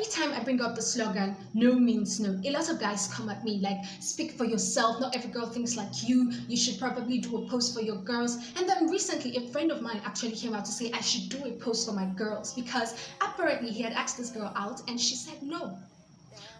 Anytime I bring up the slogan, no means no, a lot of guys come at me like, speak for yourself, not every girl thinks like you should probably do a post for your girls. And then recently, a friend of mine actually came out to say I should do a post for my girls because apparently he had asked this girl out and she said no.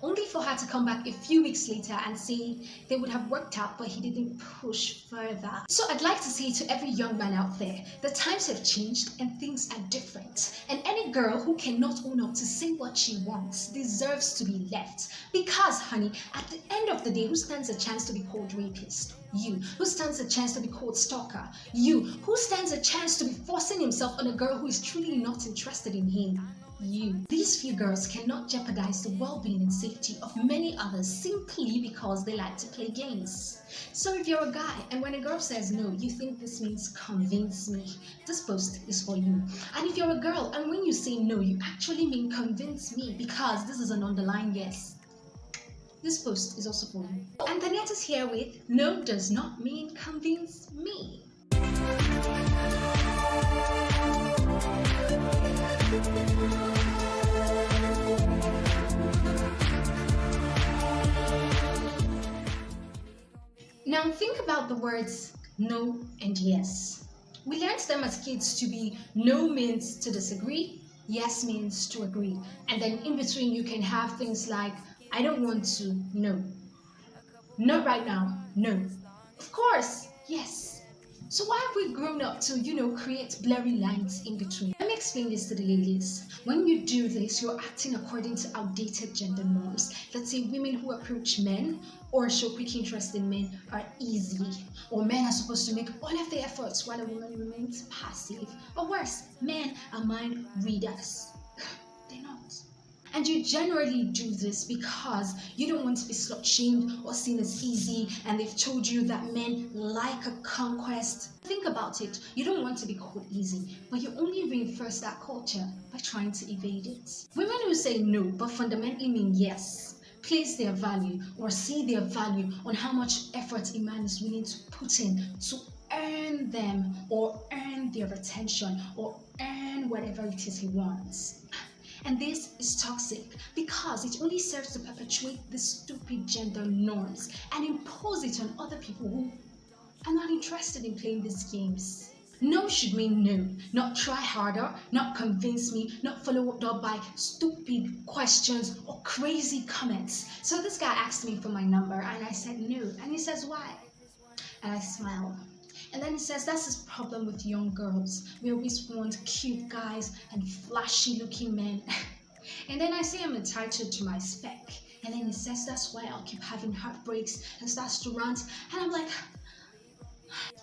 Only for her to come back a few weeks later and say they would have worked out, but he didn't push further. So I'd like to say to every young man out there, the times have changed and things are different. And any girl who cannot own up to say what she wants deserves to be left. Because, honey, at the end of the day, who stands a chance to be called rapist? You. Who stands a chance to be called stalker? You. Who stands a chance to be forcing himself on a girl who is truly not interested in him? You. These few girls cannot jeopardize the well-being and safety of many others simply because they like to play games. So if you're a guy and when a girl says no, you think this means convince me, this post is for you. And if you're a girl and when you say no, you actually mean convince me because this is an underlying yes, this post is also for you. And the net is here with no does not mean convince me. Now think about the words no and yes. We learned them as kids to be no means to disagree, yes means to agree. And then in between you can have things like I don't want to, no. Not right now, no. Of course, yes. So why have we grown up to, create blurry lines in between? Let me explain this to the ladies. When you do this, you're acting according to outdated gender norms that say women who approach men or show quick interest in men are easy, or men are supposed to make all of the efforts while a woman remains passive. Or worse, men are mind readers. They're not. And you generally do this because you don't want to be slut-shamed or seen as easy, and they've told you that men like a conquest. Think about it. You don't want to be called easy, but you only reinforce that culture by trying to evade it. Women who say no but fundamentally mean yes place their value or see their value on how much effort a man is willing to put in to earn them or earn their attention or earn whatever it is he wants. And this is toxic because it only serves to perpetuate the stupid gender norms and impose it on other people who are not interested in playing these games. No should mean no, not try harder, not convince me, not followed up by stupid questions or crazy comments. So this guy asked me for my number and I said no. And he says, why? And I smile. And then he says, that's his problem with young girls. We always want cute guys and flashy looking men. And then I say I'm entitled to my spec. And then he says, that's why I'll keep having heartbreaks, and starts to rant. And I'm like,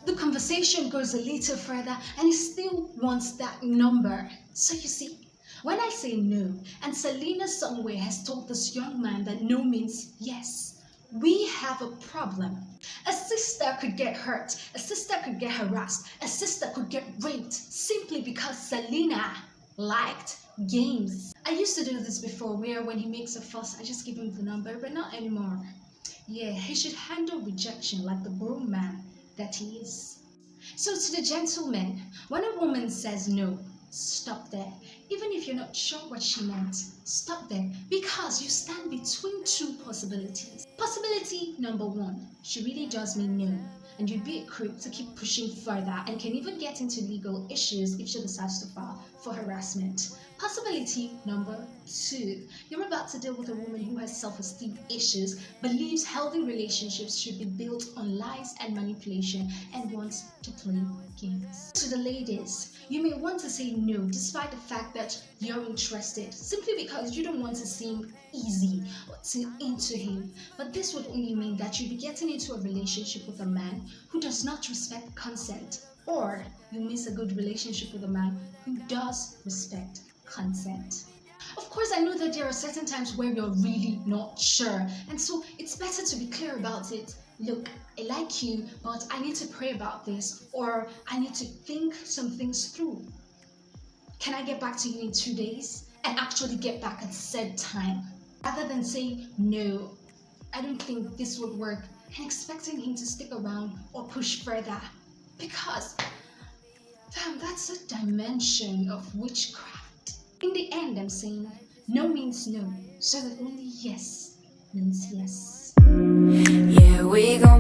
the conversation goes a little further and he still wants that number. So you see, when I say no, and Selena somewhere has told this young man that no means yes, we have a problem. A sister could get hurt, a sister could get harassed, a sister could get raped simply because Selena liked games. I used to do this before where when he makes a fuss, I just give him the number, but not anymore. Yeah, he should handle rejection like the grown man that he is. So to the gentlemen, when a woman says no, stop there. Even if you're not sure what she meant, stop there because you stand between two possibilities. Possibility number one, she really does mean no, and you'd be a creep to keep pushing further and can even get into legal issues if she decides to file for harassment. Possibility number two, you're about to deal with a woman who has self-esteem issues, believes healthy relationships should be built on lies and manipulation, and wants to play games. To the ladies, you may want to say no despite the fact that you're interested, simply because you don't want to seem easy or too into him. But this would only mean that you'll be getting into a relationship with a man who does not respect consent, or you miss a good relationship with a man who does respect consent. Of course, I know that there are certain times where you're really not sure, and so it's better to be clear about it. Look, I like you, but I need to pray about this, or I need to think some things through. Can I get back to you in 2 days? And actually get back at said time, rather than saying no, I don't think this would work, and expecting him to stick around or push further. Because, fam, that's a dimension of witchcraft. In the end, I'm saying, no means no, so that only yes means yes. Yeah, we gon'